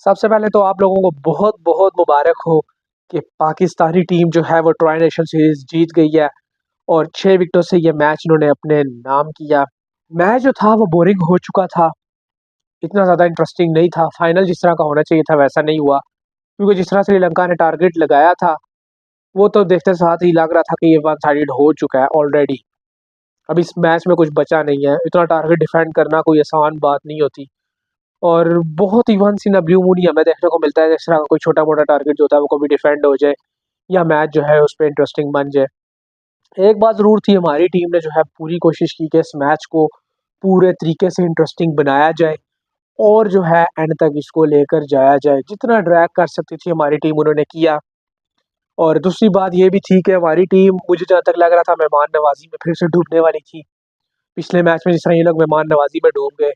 सबसे पहले तो आप लोगों को बहुत बहुत मुबारक हो कि पाकिस्तानी टीम जो है वो ट्राई नेशन सीरीज जीत गई है और 6 विकेटों से ये मैच इन्होंने अपने नाम किया। मैच जो था वो बोरिंग हो चुका था, इतना ज़्यादा इंटरेस्टिंग नहीं था। फाइनल जिस तरह का होना चाहिए था वैसा नहीं हुआ, क्योंकि जिस तरह श्रीलंका ने टारगेट लगाया था वो तो देखते साथ ही लग रहा था कि ये वन साइडेड हो चुका है ऑलरेडी। अब इस मैच में कुछ बचा नहीं है, इतना टारगेट डिफेंड करना कोई आसान बात नहीं होती। और बहुत ही once in a blue moon ही हमें देखने को मिलता है जिस तरह का कोई छोटा मोटा टारगेट जो होता है वो कभी डिफेंड हो जाए या मैच जो है उस पर इंटरेस्टिंग बन जाए। एक बात ज़रूर थी, हमारी टीम ने जो है पूरी कोशिश की कि इस मैच को पूरे तरीके से इंटरेस्टिंग बनाया जाए और जो है एंड तक इसको लेकर जाया जाए। जितना ड्रैग कर सकती थी हमारी टीम उन्होंने किया। और दूसरी बात ये भी थी कि हमारी टीम, मुझे जहाँ तक लग रहा था, मेहमान नवाजी में फिर से डूबने वाली थी। पिछले मैच में जिस तरह ये लोग मेहमान नवाजी में डूब गए,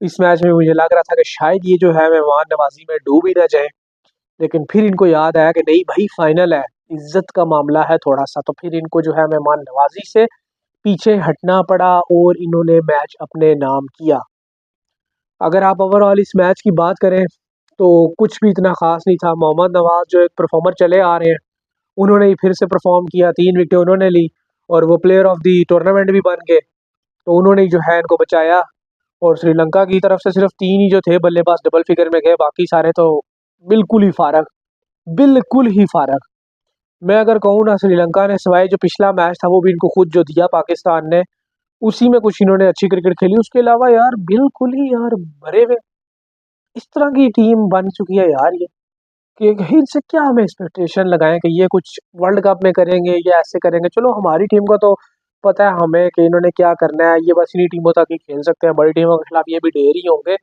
इस मैच में मुझे लग रहा था कि शायद ये जो है मेहमान नवाजी में डूब ही ना जाए। लेकिन फिर इनको याद आया कि नहीं भाई, फाइनल है, इज्जत का मामला है थोड़ा सा, तो फिर इनको जो है मेहमान नवाजी से पीछे हटना पड़ा और इन्होंने मैच अपने नाम किया। अगर आप ओवरऑल इस मैच की बात करें तो कुछ भी इतना खास नहीं था। मोहम्मद नवाज जो एक परफॉर्मर चले आ रहे हैं, उन्होंने ही फिर से परफॉर्म किया, 3 विकेटें उन्होंने ली और वो प्लेयर ऑफ द टूर्नामेंट भी बन गए। तो उन्होंने ही जो है इनको बचाया। और श्रीलंका की तरफ से सिर्फ 3 ही जो थे बल्लेबाज डबल फिगर में गए, बाकी सारे तो बिल्कुल ही फारग, बिल्कुल ही फारग। मैं अगर कहूँ ना, श्रीलंका ने सिवाय जो पिछला मैच था वो भी इनको खुद जो दिया पाकिस्तान ने, उसी में कुछ इन्होंने अच्छी क्रिकेट खेली। उसके अलावा यार बिल्कुल ही यार भरे हुए इस तरह की टीम बन चुकी है यार ये, कि इनसे क्या हमें एक्सपेक्टेशन लगाएं कि ये कुछ वर्ल्ड कप में करेंगे या ऐसे करेंगे। चलो हमारी टीम को तो पता है हमें कि इन्होंने क्या करना है, ये बस इन्हीं टीमों तक ही खेल सकते हैं, बड़ी टीमों के खिलाफ ये भी ढेर ही होंगे।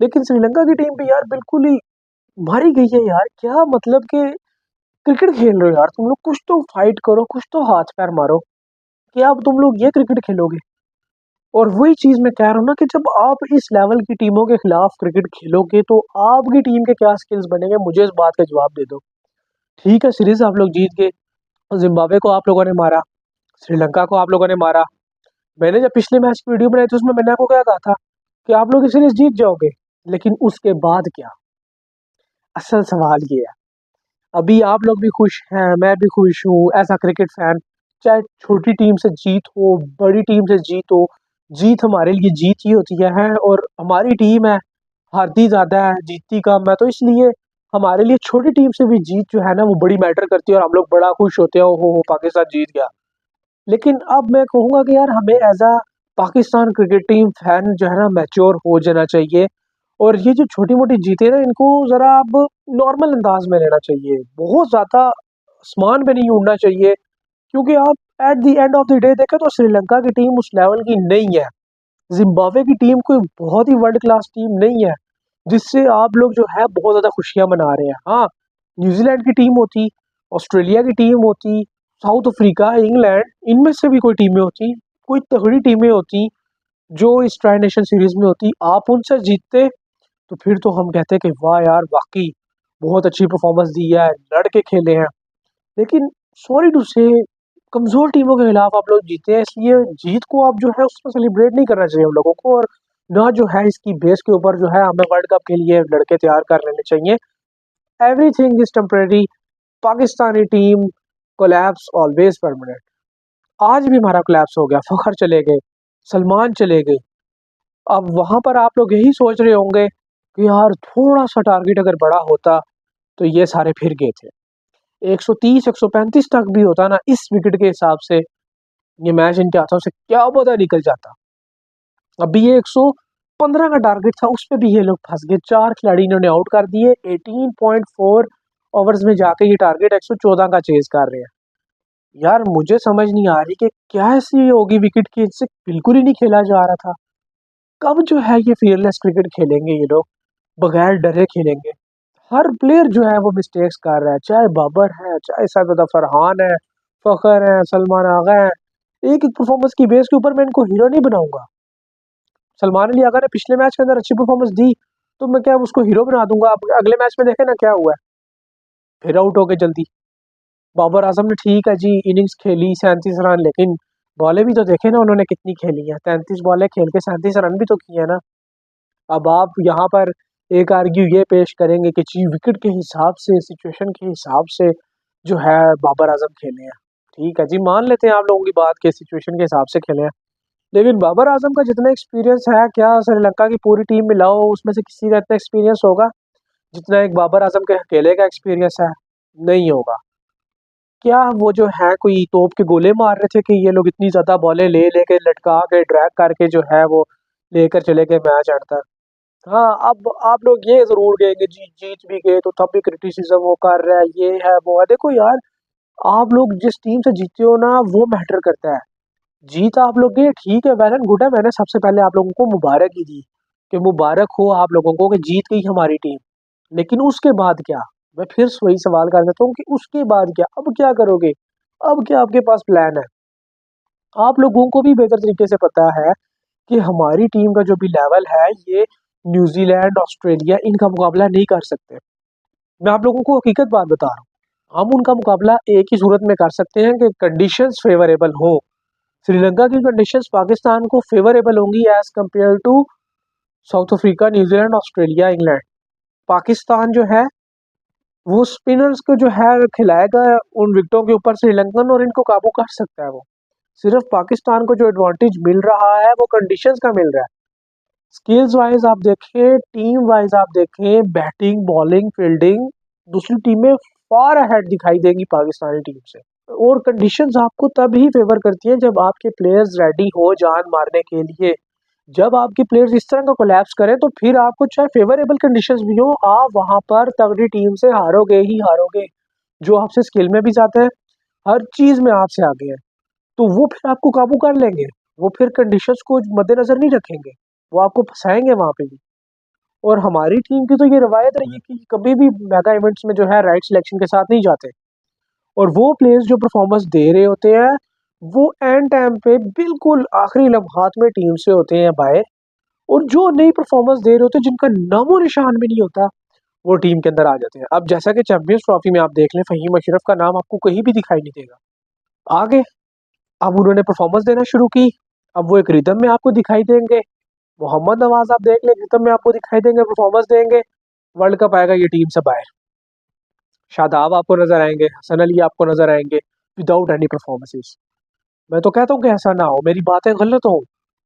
लेकिन श्रीलंका की टीम भी यार बिल्कुल ही मारी गई है यार। क्या मतलब कि क्रिकेट खेल रहे हो यार तुम लोग, कुछ तो फाइट करो, कुछ तो हाथ पैर मारो। क्या अब तुम लोग ये क्रिकेट खेलोगे? और वही चीज मैं कह रहा हूँ ना कि जब आप इस लेवल की टीमों के खिलाफ क्रिकेट खेलोगे तो आपकी टीम के क्या स्किल्स बनेंगे, मुझे इस बात का जवाब दे दो। ठीक है, सीरीज आप लोग जीत गए, जिम्बाब्वे को आप लोगों ने मारा, श्रीलंका को आप लोगों ने मारा। मैंने जब पिछले मैच की वीडियो बनाई थी उसमें मैंने आपको क्या कहा था कि आप लोग ये सीरीज जीत जाओगे। लेकिन उसके बाद क्या? असल सवाल ये है। अभी आप लोग भी खुश हैं, मैं भी खुश हूँ एज अ क्रिकेट फैन। चाहे छोटी टीम से जीत हो, बड़ी टीम से जीत हो, जीत हमारे लिए जीत ही होती है। और हमारी टीम है, हारती ज़्यादा है जीतती कम है, तो इसलिए हमारे लिए छोटी टीम से भी जीत जो है ना वो बड़ी मैटर करती है और हम लोग बड़ा खुश होते हैं, हो पाकिस्तान जीत गया। लेकिन अब मैं कहूँगा कि यार हमें as a Pakistan cricket team fan जो है ना मैच्योर हो जाना चाहिए। और ये जो छोटी मोटी जीते ना इनको ज़रा अब नॉर्मल अंदाज में लेना चाहिए, बहुत ज़्यादा आसमान पे नहीं उड़ना चाहिए। क्योंकि आप at the end of the day देखें तो श्रीलंका की टीम उस लेवल की नहीं है, जिम्बाब्वे की टीम कोई बहुत ही वर्ल्ड क्लास टीम नहीं है जिससे आप लोग जो है बहुत ज़्यादा खुशियां मना रहे हैं। हाँ, न्यूजीलैंड की टीम होती, ऑस्ट्रेलिया की टीम होती, साउथ अफ्रीका, इंग्लैंड, इनमें से भी कोई टीमें होती, कोई तगड़ी टीमें होती जो इस ट्राई नेशन सीरीज में होती, आप उनसे जीतते तो फिर तो हम कहते कि वाह यार वाकई बहुत अच्छी परफॉर्मेंस दी है, लड़के खेले हैं। लेकिन सॉरी टू से, कमजोर टीमों के खिलाफ आप लोग जीते हैं, इसलिए जीत को आप जो है उसमें सेलिब्रेट नहीं करना चाहिए हम लोगों को। और ना जो है इसकी बेस के ऊपर जो है हमें वर्ल्ड कप के लिए लड़के तैयार कर लेने चाहिए। Everything is temporary, Pakistani team collapse always permanent. आज भी हमारा कोलैप्स हो गया, फखर चले गए, सलमान चले गए। अब वहां पर आप लोग यही सोच रहे होंगे कि यार थोड़ा सा टारगेट अगर बड़ा होता तो ये सारे फिर गए थे। 130 135 तक भी होता ना इस विकेट के हिसाब से, ये मैच इनके हाथों से क्या पता निकल जाता। अभी ये 115 का टारगेट था, उस पे भी ये लोग फंस गए, 4 खिलाड़ी इन्होंने आउट कर दिए। 18.4 ओवर्स में जाके ये टारगेट 114 का चेज कर रहे हैं। यार मुझे समझ नहीं आ रही कि क्या ऐसी होगी विकेट की, इससे बिल्कुल ही नहीं खेला जा रहा था। कब जो है ये फियरलेस क्रिकेट खेलेंगे ये लोग, बगैर डरे खेलेंगे। हर प्लेयर जो है वो मिस्टेक्स कर रहा है, चाहे बाबर है, चाहे सैयद फरहान है, फखर है, सलमान आगा है। एक एक परफॉर्मेंस की बेस के ऊपर मैं इनको हीरो नहीं बनाऊंगा। सलमान अली आगा ने पिछले मैच के अंदर अच्छी परफॉर्मेंस दी तो मैं क्या उसको हीरो बना दूंगा? अब अगले मैच में देखे ना क्या हुआ है, फिर आउट हो गए जल्दी। बाबर आजम ने ठीक है जी इनिंग्स खेली 37 रन, लेकिन बॉलें भी तो देखे ना उन्होंने कितनी खेली है, 33 बॉलें खेल के 37 रन भी तो किए हैं ना। अब आप यहाँ पर एक आर्ग्यू ये पेश करेंगे कि जी विकेट के हिसाब से, सिचुएशन के हिसाब से जो है बाबर आजम खेले हैं। ठीक है जी, मान लेते हैं आप लोगों की बात के सिचुएशन के हिसाब से खेले हैं, लेकिन बाबर आजम का जितना एक्सपीरियंस है, क्या श्रीलंका की पूरी टीम मिलाओ उसमें से किसी का इतना एक्सपीरियंस होगा जितना एक बाबर आजम के अकेले का एक्सपीरियंस है? नहीं होगा। क्या वो जो है कोई तोप के गोले मार रहे थे कि ये लोग इतनी ज्यादा बॉलें ले लेके लटका के ड्रैग करके जो है वो लेकर चले गए मैच अंत तक? हाँ, अब आप लोग ये जरूर कहेंगे जी जीत भी गए तो तब भी क्रिटिसिज्म वो कर रहा है, ये है वो है। देखो यार, आप लोग जिस टीम से जीते हो ना वो मैटर करता है। जीत आप लोग की ठीक है, वेल एंड गुड है। मैंने सबसे पहले आप लोगों को मुबारक ही दी कि मुबारक हो आप लोगों को कि जीत गई हमारी टीम। लेकिन उसके बाद क्या? मैं फिर वही सवाल कर देता हूँ कि उसके बाद क्या? अब क्या करोगे? अब क्या आपके पास प्लान है? आप लोगों को भी बेहतर तरीके से पता है कि हमारी टीम का जो भी लेवल है, ये न्यूजीलैंड, ऑस्ट्रेलिया इनका मुकाबला नहीं कर सकते। मैं आप लोगों को हकीकत बात बता रहा हूँ। हम उनका मुकाबला एक ही सूरत में कर सकते हैं कि कंडीशंस फेवरेबल हो। श्रीलंका की कंडीशंस पाकिस्तान को फेवरेबल होंगी as compare to South Africa, New Zealand, Australia, England. Pakistan जो है वो स्पिनर्स को जो है खिलाएगा उन विकेटों के ऊपर श्रीलंकन, और इनको काबू कर सकता है वो। सिर्फ पाकिस्तान को जो एडवांटेज मिल रहा है वो कंडीशंस का मिल रहा है। स्किल्स वाइज आप देखें, टीम वाइज आप देखें, बैटिंग, बॉलिंग, फील्डिंग, दूसरी टीमें फार अहेड दिखाई देंगी पाकिस्तानी टीम से। और कंडीशंस आपको तब ही फेवर करती हैं जब आपके प्लेयर्स रेडी हो जान मारने के लिए। जब आपके प्लेयर्स इस तरह का कोलैप्स करें तो फिर आपको चाहे फेवरेबल कंडीशंस भी हो, आप वहां पर तगड़ी टीम से हारोगे ही हारोगे, जो आपसे स्किल में भी जाते हैं, हर चीज में आपसे आगे है। तो वो फिर आपको काबू कर लेंगे, वो फिर कंडीशंस को मद्देनजर नहीं रखेंगे, वो आपको फंसाएंगे वहां पे भी। और हमारी टीम की तो ये रवायत रही है कि कभी भी मेगा इवेंट्स में जो है राइट सिलेक्शन के साथ नहीं जाते, और वो प्लेयर्स जो परफॉर्मेंस दे रहे होते हैं वो एंड टाइम पे बिल्कुल आखिरी लम्हात में टीम से होते हैं बाहर। और जो नई परफॉर्मेंस दे रहे होते हैं जिनका नामो निशान भी नहीं होता, वो टीम के अंदर आ जाते हैं। अब जैसा कि चैंपियंस ट्रॉफी में आप देख लें, फहीम अशरफ का नाम आपको कहीं भी दिखाई नहीं देगा। आगे अब उन्होंने परफॉर्मेंस देना शुरू की, अब वो एक रिदम में आपको दिखाई देंगे। मोहम्मद नवाज आप देख लें, रिदम में आपको दिखाई देंगे, परफॉर्मेंस देंगे। वर्ल्ड कप आएगा ये टीम से बाहर। शादाब आपको नजर आएंगे, हसन अली आपको नजर आएंगे विदाउट एनी परफॉर्मेंसेस। मैं तो कहता हूँ कि ऐसा ना हो, मेरी बातें गलत हो।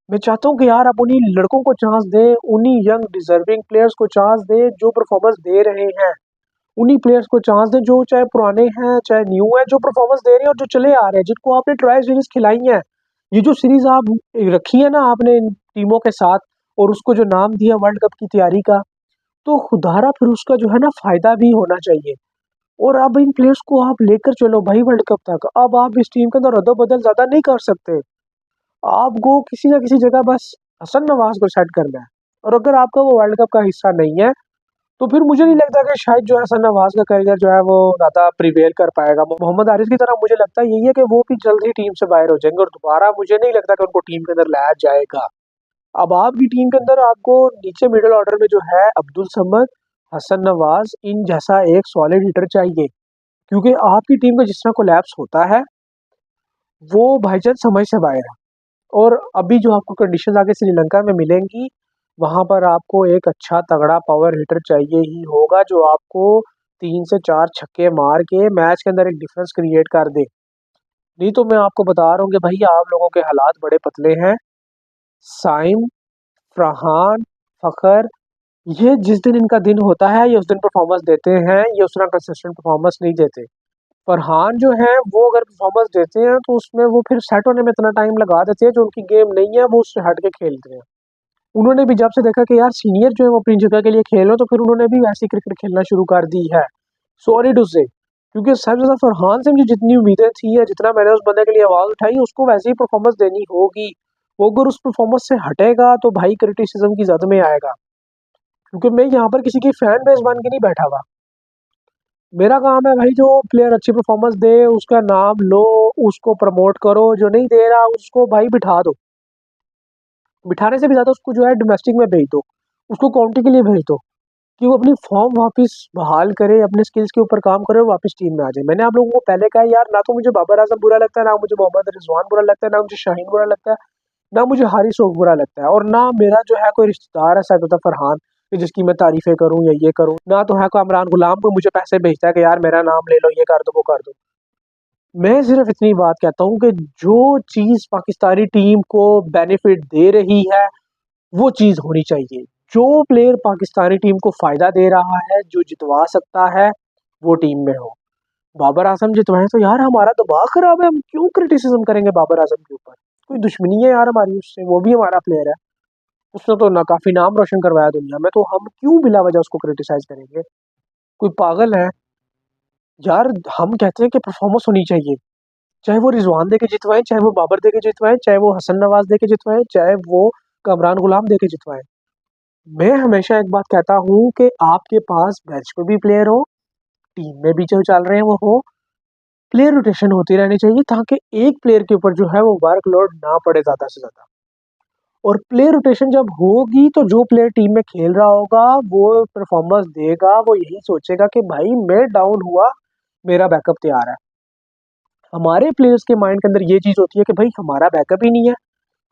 मैं चाहता हूँ कि यार आप उन्हीं लड़कों को चांस दें, उन्हीं यंग डिजर्विंग प्लेयर्स को चांस दें जो परफॉर्मेंस दे रहे हैं। उन्हीं प्लेयर्स को चांस दें जो चाहे पुराने हैं चाहे न्यू है, जो परफॉर्मेंस दे रहे हैं और जो चले आ रहे हैं, जिनको आपने ट्रायल सीरीज खिलाई है। ये जो सीरीज आप रखी है ना आपने इन टीमों के साथ, और उसको जो नाम दिया वर्ल्ड कप की तैयारी का, तो खुदारा फिर उसका जो है ना फायदा भी होना चाहिए। और अब इन प्लेयर्स को आप लेकर चलो भाई वर्ल्ड कप तक। अब आप इस टीम के अंदर रद्दो-बदल ज्यादा नहीं कर सकते। आपको किसी ना किसी जगह बस हसन नवाज को सेट करना है। और अगर आपका वो वर्ल्ड कप का हिस्सा नहीं है, तो फिर मुझे नहीं लगता कि शायद जो है हसन नवाज का करियर जो है वो ज़्यादा प्रिवेल कर पाएगा। मोहम्मद हारिस की तरह मुझे लगता है यही है कि वो भी जल्द ही टीम से बाहर हो जाएंगे, और दोबारा मुझे नहीं लगता कि उनको टीम के अंदर लाया जाएगा। अब आपकी टीम के अंदर आपको नीचे मिडिल ऑर्डर में जो है अब्दुल समद, हसन नवाज, इन जैसा एक सॉलिड हिटर चाहिए। क्योंकि आपकी टीम का जिस तरह कोलैप्स होता है वो भाईजान समझ से बाहर है। और अभी जो आपको कंडीशन आगे श्रीलंका में मिलेंगी, वहां पर आपको एक अच्छा तगड़ा पावर हिटर चाहिए ही होगा जो आपको 3 से 4 छक्के मार के मैच के अंदर एक डिफरेंस क्रिएट कर दे। नहीं तो मैं आपको बता रहा हूँ कि भाई आप लोगों के हालात बड़े पतले हैं। साइम, फरहान, फखर, ये जिस दिन इनका दिन होता है ये उस दिन परफॉर्मेंस देते हैं, ये उस तरह कंसिस्टेंट परफॉर्मेंस नहीं देते। फरहान जो है वो अगर परफॉर्मेंस देते हैं तो उसमें वो फिर सेट होने में इतना टाइम लगा देते हैं, जो उनकी गेम नहीं है वो उससे हट के खेलते हैं। उन्होंने भी जब से देखा कि यार सीनियर जो है वो अपनी जगह के लिए खेल रहे हो, तो फिर उन्होंने भी वैसी क्रिकेट खेलना शुरू कर दी है। सॉरी टू से, क्योंकि सबसे ज्यादा फरहान से मुझे जितनी उम्मीदें थी या जितना मैंने उस बंदे के लिए आवाज उठाई, उसको वैसी ही परफॉर्मेंस देनी होगी। वो अगर उस परफॉर्मेंस से हटेगा तो भाई क्रिटिसिज्म की जद में आएगा। क्योंकि मैं यहाँ पर किसी की फैन बेस बन के नहीं बैठा हुआ। मेरा काम है भाई जो प्लेयर अच्छी परफॉर्मेंस दे उसका नाम लो, उसको प्रमोट करो, जो नहीं दे रहा उसको भाई बिठा दो। बिठाने से भी ज्यादा उसको जो है डोमेस्टिक में भेज दो, उसको काउंटी के लिए भेज दो, कि वो अपनी फॉर्म वापस बहाल करे, अपने स्किल्स के ऊपर काम करे और वापस टीम में आ जाए। मैंने आप लोगों को पहले कहा यार, ना तो मुझे बाबर आजम बुरा लगता है, ना मुझे मोहम्मद रिजवान बुरा लगता है, ना मुझे शाहीन बुरा लगता है, ना मुझे हारिस रऊफ बुरा लगता है, और ना मेरा जो है कोई रिश्तेदार है सैयद फरहान कि जिसकी मैं तारीफें करूं या ये करूं, ना तो है कामरान गुलाम को मुझे पैसे भेजता है कि यार मेरा नाम ले लो, ये कर दो, वो कर दो। मैं सिर्फ इतनी बात कहता हूँ कि जो चीज पाकिस्तानी टीम को बेनिफिट दे रही है वो चीज होनी चाहिए। जो प्लेयर पाकिस्तानी टीम को फायदा दे रहा है, जो जितवा सकता है, वो टीम में हो। बाबर आजम जितवाए तो यार हमारा दिमाग खराब है, हम क्यों क्रिटिसिज्म करेंगे बाबर आजम के ऊपर? कोई दुश्मनी है यार हमारी उससे? वो भी हमारा प्लेयर है, उसने तो ना काफी नाम रोशन करवाया दुनिया में, तो हम क्यों बिला वजह उसको क्रिटिसाइज करेंगे? कोई पागल है यार? हम कहते हैं कि परफॉर्मेंस होनी चाहिए, चाहे वो रिजवान दे के जितवाए, चाहे वो बाबर दे के जितवाए, चाहे वो हसन नवाज दे के जितवाए, चाहे वो कमरान गुलाम दे के जितवाए। मैं हमेशा एक बात कहता हूँ कि आपके पास बेंच पे भी प्लेयर हो, टीम में भी जो चल रहे हैं वो हो, प्लेयर रोटेशन होती रहनी चाहिए ताकि एक प्लेयर के ऊपर जो है वो वर्कलोड ना पड़े ज्यादा से ज्यादा। और प्लेयर रोटेशन जब होगी तो जो प्लेयर टीम में खेल रहा होगा वो परफॉर्मेंस देगा, वो यही सोचेगा कि भाई मैं डाउन हुआ, मेरा बैकअप तैयार है। हमारे प्लेयर्स के माइंड के अंदर ये चीज होती है कि भाई हमारा बैकअप ही नहीं है,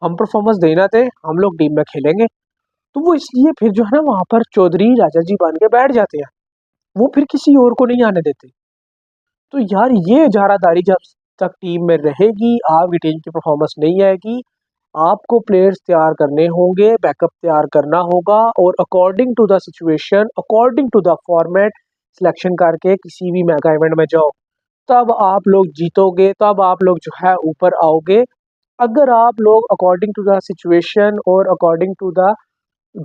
हम परफॉर्मेंस देना थे, हम लोग टीम में खेलेंगे। तो वो इसलिए फिर जो है ना वहां पर चौधरी राजा जी बन के बैठ जाते हैं, वो फिर किसी और को नहीं आने देते। तो यार ये इजारादारी जब तक टीम में रहेगी, आपकी टीम की परफॉर्मेंस नहीं आएगी। आपको प्लेयर्स तैयार करने होंगे, बैकअप तैयार करना होगा, और according to the situation, according to the format selection करके किसी भी मेगा इवेंट में जाओ, तब आप लोग जीतोगे, तब आप लोग जो है ऊपर आओगे। अगर आप लोग अकॉर्डिंग टू द सिचुएशन और अकॉर्डिंग टू द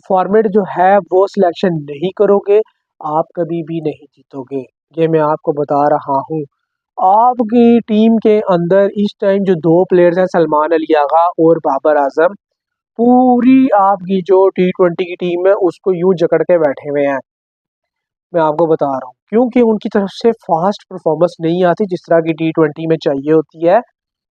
फॉर्मेट जो है वो सिलेक्शन नहीं करोगे, आप कभी भी नहीं जीतोगे। ये मैं आपको बता रहा हूँ। आपकी टीम के अंदर इस टाइम जो दो प्लेयर्स हैं, सलमान अली आगा और बाबर आजम, पूरी आपकी जो टी20 की टीम है उसको यूं जकड़ के बैठे हुए हैं। मैं आपको बता रहा हूँ क्योंकि उनकी तरफ से फास्ट परफॉर्मेंस नहीं आती जिस तरह की टी20 में चाहिए होती है।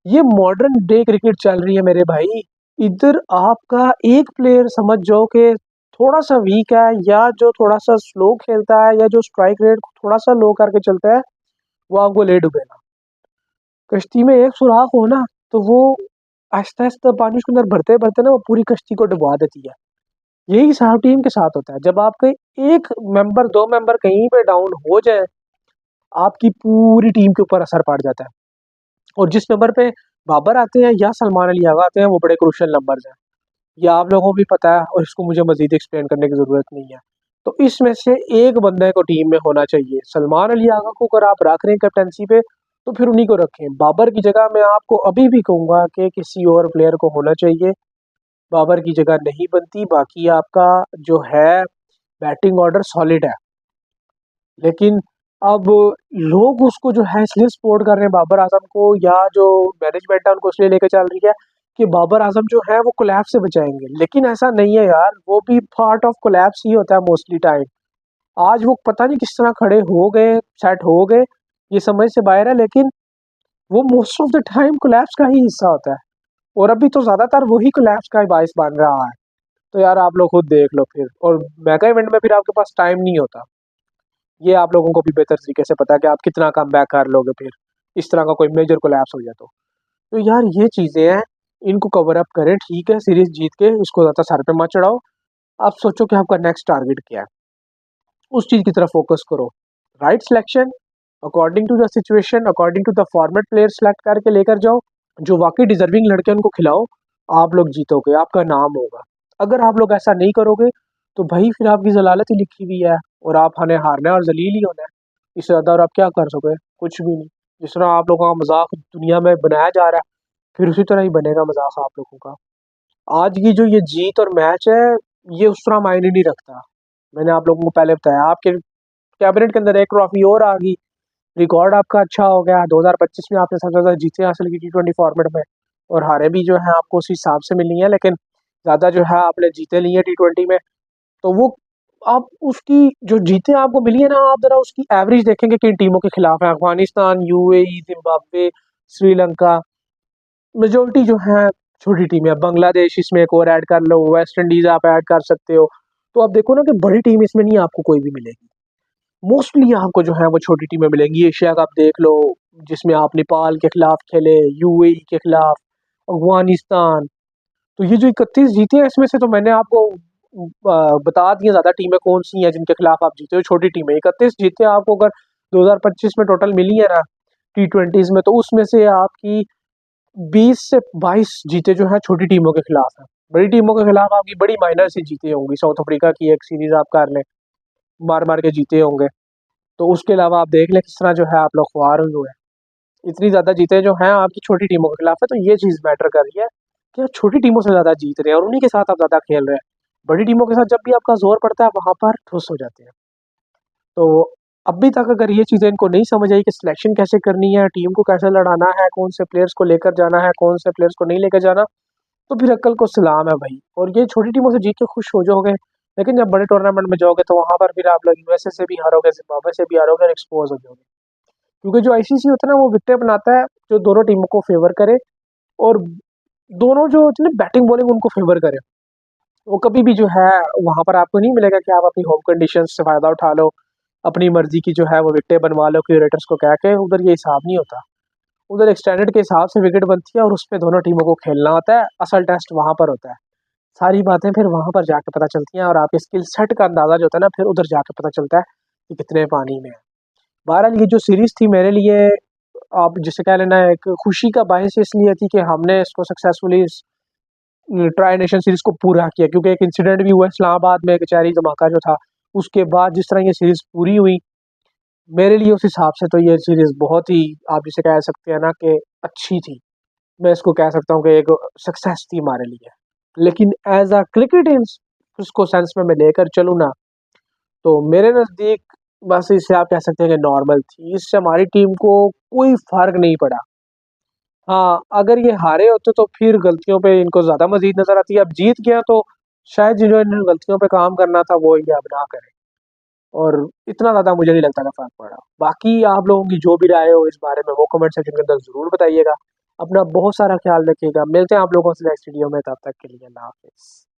ये मॉडर्न डे क्रिकेट चल रही है मेरे भाई। इधर आपका एक प्लेयर समझ जाओ कि थोड़ा सा वीक है, या जो थोड़ा सा स्लो खेलता है, या जो स्ट्राइक रेट थोड़ा सा लो करके चलता है, वो आपको ले डूबेगा। कश्ती में एक सुराख हो ना, तो वो आहिस्ता आहिस्ता पानी उसके अंदर भरते भरते ना वो पूरी कश्ती को डुबा देती है। यही हिसाब टीम के साथ होता है। जब आपके एक मेंबर, दो मेंबर कहीं पे डाउन हो जाए, आपकी पूरी टीम के ऊपर असर पड़ जाता है। और जिस नंबर पे बाबर आते हैं या सलमान अली आगा आते हैं, वो बड़े क्रूशियल नंबर्स हैं। ये आप लोगों को भी पता है और इसको मुझे मजीद एक्सप्लेन करने की ज़रूरत नहीं है। तो इसमें से एक बंदे को टीम में होना चाहिए। सलमान अली आगा को अगर आप रख रहे हैं कैप्टनसी पे, तो फिर उन्हीं को रखें। बाबर की जगह मैं आपको अभी भी कहूँगा कि किसी और प्लेयर को होना चाहिए। बाबर की जगह नहीं बनती। बाकी आपका जो है बैटिंग ऑर्डर सॉलिड है, लेकिन अब लोग उसको जो है इसलिए सपोर्ट कर रहे हैं बाबर आजम को, या जो मैनेजमेंट है उनको इसलिए लेके चल रही है कि बाबर आजम जो है वो कोलैप्स से बचाएंगे। लेकिन ऐसा नहीं है यार, वो भी पार्ट ऑफ कोलैप्स ही होता है मोस्टली टाइम। आज वो पता नहीं किस तरह खड़े हो गए, सेट हो गए, ये समझ से बाहर है, लेकिन वो most of the time collapse का ही हिस्सा होता है। और अभी तो ज्यादातर वही कोलैप्स का बायस बन रहा है। तो यार आप लोग खुद देख लो फिर। और मेगा इवेंट में फिर आपके पास टाइम नहीं होता, ये आप लोगों को भी बेहतर तरीके से पता है कि आप कितना कम बैक कर लोगे फिर इस तरह का कोई मेजर कोलैप्स हो जाए तो यार ये चीजें हैं, इनको कवर अप करें। ठीक है, सीरीज जीत के इसको ज्यादा सर पे मत चढ़ाओ। आप सोचो कि आपका नेक्स्ट टारगेट क्या है, उस चीज की तरफ फोकस करो। Right selection, according to the situation, according to the format player select करके लेकर जाओ। जो वाकई डिजर्विंग लड़के हैं उनको खिलाओ, आप लोग जीतोगे, आपका नाम होगा। अगर आप लोग ऐसा नहीं करोगे तो भाई फिर आपकी जलालत ही लिखी हुई है, और आप हमें हारना है और जलील ही होना है। इससे ज़्यादा और आप क्या कर सकोगे? कुछ भी नहीं। जिस तरह आप लोगों का मजाक दुनिया में बनाया जा रहा है, फिर उसी तरह ही बनेगा मजाक आप लोगों का। आज की जो ये जीत और मैच है, ये उस तरह मायने नहीं रखता। मैंने आप लोगों को पहले बताया, आपके कैबिनेट के अंदर एक ट्रॉफी और आ गई, रिकॉर्ड आपका अच्छा हो गया। 2025 में आपने सबसे ज़्यादा जीतें हासिल की टी20 फॉर्मेट में, और हारे भी जो है आपको उस हिसाब से मिली है, लेकिन ज़्यादा जो है आपने जीते ली है टी20 में। तो वो आप उसकी जो जीतें आपको मिली है ना, आप जरा उसकी एवरेज देखेंगे किन टीमों के खिलाफ है। Afghanistan, UAE, Zimbabwe, Sri Lanka, majority जो है छोटी टीम है। बांग्लादेश इसमें एक और ऐड कर लो, वेस्ट इंडीज आप ऐड कर सकते हो। तो आप देखो ना कि बड़ी टीम इसमें नहीं आपको कोई भी मिलेगी। मोस्टली आपको जो है वो छोटी टीमें मिलेंगी। एशिया कप देख लो, जिसमें आप नेपाल के खिलाफ खेले, यूएई के खिलाफ, अफगानिस्तान। तो ये जो 31 जीते हैं इसमें से तो मैंने आपको बता दिए ज़्यादा टीमें कौन सी हैं जिनके खिलाफ आप जीते हो। छोटी टीमें 31 जीते आपको अगर 2025 में टोटल मिली है ना T20s में, तो उसमें से आपकी 20 से 22 जीते जो है छोटी टीमों के खिलाफ है। बड़ी टीमों के खिलाफ आपकी बड़ी माइनर से जीते होंगी। साउथ अफ्रीका की एक सीरीज आप कर लें, मार मार के जीते होंगे। तो उसके अलावा आप देख लें किस तरह जो है आप लोग खुआर हुए हैं, इतनी ज़्यादा जीते जो हैं आपकी छोटी टीमों के खिलाफ है। तो ये चीज़ मैटर कर रही है कि आप छोटी टीमों से ज़्यादा जीत रहे हैं और उन्हीं के साथ आप ज़्यादा खेल रहे हैं। बड़ी टीमों के साथ जब भी आपका जोर पड़ता है वहाँ पर ठुस हो जाते हैं। तो अभी तक अगर ये चीज़ें इनको नहीं समझ आई कि सिलेक्शन कैसे करनी है, टीम को कैसे लड़ाना है, कौन से प्लेयर्स को लेकर जाना है, कौन से प्लेयर्स को नहीं लेकर जाना, तो फिर अक्ल को सलाम है भाई। और ये छोटी टीमों से जीत के खुश हो जाओगे, लेकिन जब बड़े टूर्नामेंट में जाओगे तो वहाँ पर फिर आप लोग यूएसए से भी हारोगे, जिम्बाब्वे से भी हारोगे और एक्सपोज हो जाओगे। क्योंकि जो आईसीसी होता है ना वो विकेट बनाता है जो दोनों टीमों को फेवर करे, और दोनों जो होती है ना बैटिंग बॉलिंग उनको फेवर करे। वो कभी भी जो है वहाँ पर आपको नहीं मिलेगा कि आप अपनी होम कंडीशन से फ़ायदा उठा लो, अपनी मर्जी की जो है वो विकेटें बनवा लो क्यूरेटर्स को कह के। उधर ये हिसाब नहीं होता। उधर एक स्टैंडर्ड के हिसाब से विकेट बनती है और उसपे दोनों टीमों को खेलना होता है। असल टेस्ट वहाँ पर होता है। सारी बातें फिर वहाँ पर जाके पता चलती हैं और आपके स्किल सेट का अंदाज़ा जो होता है ना फिर उधर जाके पता चलता है कि कितने पानी में है। बहरहाल ये जो सीरीज़ थी मेरे लिए, आप जिसे कह लेना, एक खुशी का बायस इसलिए थी कि हमने इसको सक्सेसफुली इस ट्राई नेशन सीरीज़ को पूरा किया। क्योंकि एक इंसिडेंट भी हुआ इस्लामाबाद में, कचहरी धमाका जो था, उसके बाद जिस तरह ये सीरीज़ पूरी हुई, मेरे लिए उस हिसाब से तो ये सीरीज़ बहुत ही, आप जिसे कह सकते हैं ना कि अच्छी थी। मैं इसको कह सकता हूँ कि एक सक्सेस थी हमारे लिए। लेकिन एज़ अ क्रिकेट इन उसको सेंस में मैं लेकर चलूँ ना, तो मेरे नज़दीक बस इसे आप कह सकते हैं कि नॉर्मल थी। इससे हमारी टीम को कोई फ़र्क नहीं पड़ा। हाँ, अगर ये हारे होते तो फिर गलतियों पे इनको ज़्यादा मज़ीद नज़र आती है। अब जीत गया तो शायद जिन्होंने गलतियों पे काम करना था वो ये अब ना करें, और इतना ज़्यादा मुझे नहीं लगता कि फ़र्क पड़ा। बाकी आप लोगों की जो भी राय हो इस बारे में वो कमेंट सेक्शन के अंदर ज़रूर बताइएगा। अपना बहुत सारा ख़्याल रखिएगा। मिलते हैं आप लोगों से नेक्स्ट वीडियो में, तब तक के लिए अल्लाह हाफ़िज़।